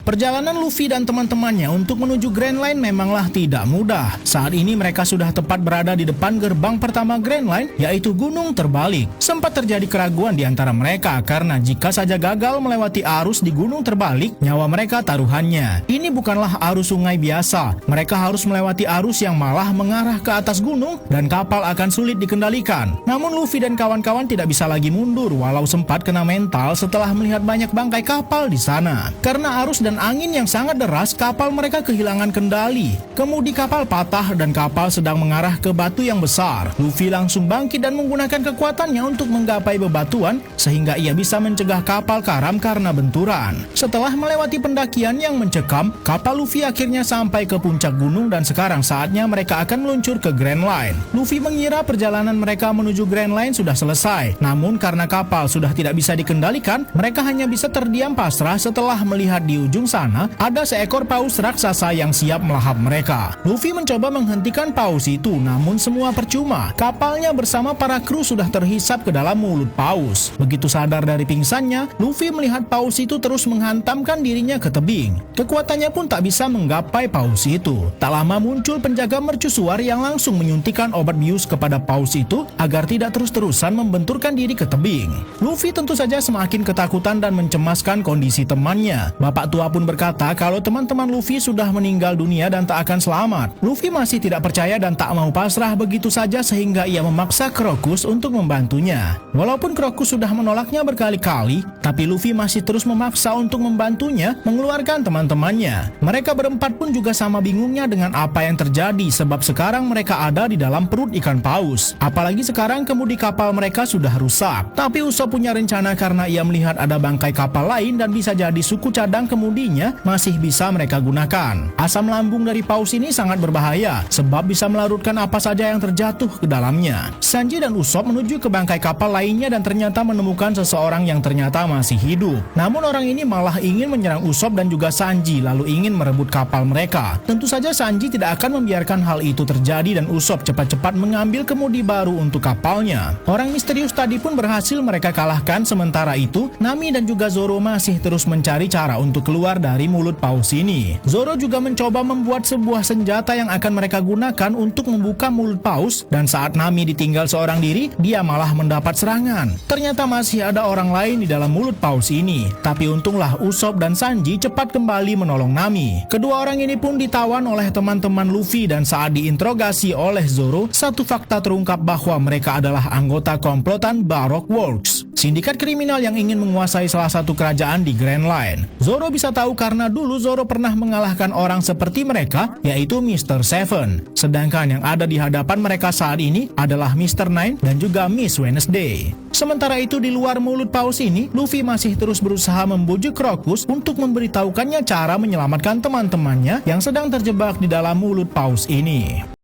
Perjalanan Luffy dan teman-temannya untuk menuju Grand Line memanglah tidak mudah. Saat ini mereka sudah tepat berada di depan gerbang pertama Grand Line, yaitu Gunung Terbalik. Sempat terjadi keraguan di antara mereka karena jika saja gagal melewati arus di Gunung Terbalik, nyawa mereka taruhannya. Ini bukanlah arus sungai biasa. Mereka harus melewati arus yang malah mengarah ke atas gunung dan kapal akan sulit dikendalikan. Namun Luffy dan kawan-kawan tidak bisa lagi mundur walau sempat kena mental setelah melihat banyak bangkai kapal di sana. Karena arus dan angin yang sangat deras, kapal mereka kehilangan kendali. Kemudi kapal patah dan kapal sedang mengarah ke batu yang besar. Luffy langsung bangkit dan menggunakan kekuatannya untuk menggapai bebatuan sehingga ia bisa mencegah kapal karam karena benturan. Setelah melewati pendakian yang mencekam, kapal Luffy akhirnya sampai ke puncak gunung dan sekarang saatnya mereka akan meluncur ke Grand Line. Luffy mengira perjalanan mereka menuju Grand Line sudah selesai. Namun karena kapal sudah tidak bisa dikendalikan, mereka hanya bisa terdiam pasrah setelah melihat di ujung sana ada seekor paus raksasa yang siap melahap mereka. Luffy mencoba menghentikan paus itu, namun semua percuma. Kapalnya bersama para kru sudah terhisap ke dalam mulut paus. Begitu sadar dari pingsannya, Luffy melihat paus itu terus menghantamkan dirinya ke tebing. Kekuatannya pun tak bisa menggapai paus itu. Tak lama muncul penjaga mercusuar yang langsung menyuntikkan obat bius kepada paus itu agar tidak terus-terusan membenturkan diri ke tebing. Luffy tentu saja semakin ketakutan dan mencemaskan kondisi temannya. Bapak tua pun berkata kalau teman-teman Luffy sudah meninggal dunia dan tak akan selamat. Luffy masih tidak percaya dan tak mau pasrah begitu saja sehingga ia memaksa Crocus untuk membantunya. Walaupun Crocus sudah menolaknya berkali-kali, tapi Luffy masih terus memaksa untuk membantunya mengeluarkan teman-temannya. Mereka berempat pun juga sama bingungnya dengan apa yang terjadi sebab sekarang mereka ada di dalam perut ikan paus. Apalagi sekarang kemudi kapal mereka sudah rusak. Tapi Usopp punya rencana karena ia melihat ada bangkai kapal lain dan bisa jadi suku cadang kemudinya masih bisa mereka gunakan. Asam lambung dari paus ini sangat berbahaya sebab bisa melarutkan apa saja yang terjatuh ke dalamnya. Sanji dan Usopp menuju ke bangkai kapal lainnya dan ternyata menemukan seseorang yang ternyata masih hidup. Namun orang ini malah ingin menyerang Usopp dan juga Sanji lalu ingin merebut kapal mereka. Tentu saja Sanji tidak akan membiarkan hal itu terjadi dan Usopp cepat-cepat mengambil kemudi baru untuk kapalnya. Orang misterius tadi pun berhasil mereka kalahkan, sementara itu Nami dan juga Zoro masih terus mencari cara untuk keluar dari mulut paus ini. Zoro juga mencoba membuat sebuah senjata yang akan mereka gunakan untuk membuka mulut paus dan saat Nami ditinggal seorang diri, dia malah mendapat serangan. Ternyata masih ada orang lain di dalam mulut paus ini. Tapi untunglah Usopp dan Sanji cepat kembali menolong Nami. Kedua orang ini pun ditawan oleh teman-teman Luffy dan saat diinterogasi oleh Zoro, satu fakta terungkap bahwa mereka adalah anggota komplotan Baroque Works, sindikat kriminal yang ingin menguasai salah satu kerajaan di Grand Line. Zoro bisa tahu karena dulu Zoro pernah mengalahkan orang seperti mereka, yaitu Mr. Seven. Sedangkan yang ada di hadapan mereka saat ini adalah Mr. Nine dan juga Miss Wednesday. Sementara itu di luar mulut paus ini, Luffy masih terus berusaha membujuk Crocus untuk memberitahukannya cara menyelamatkan teman-temannya yang sedang terjebak di dalam mulut paus ini.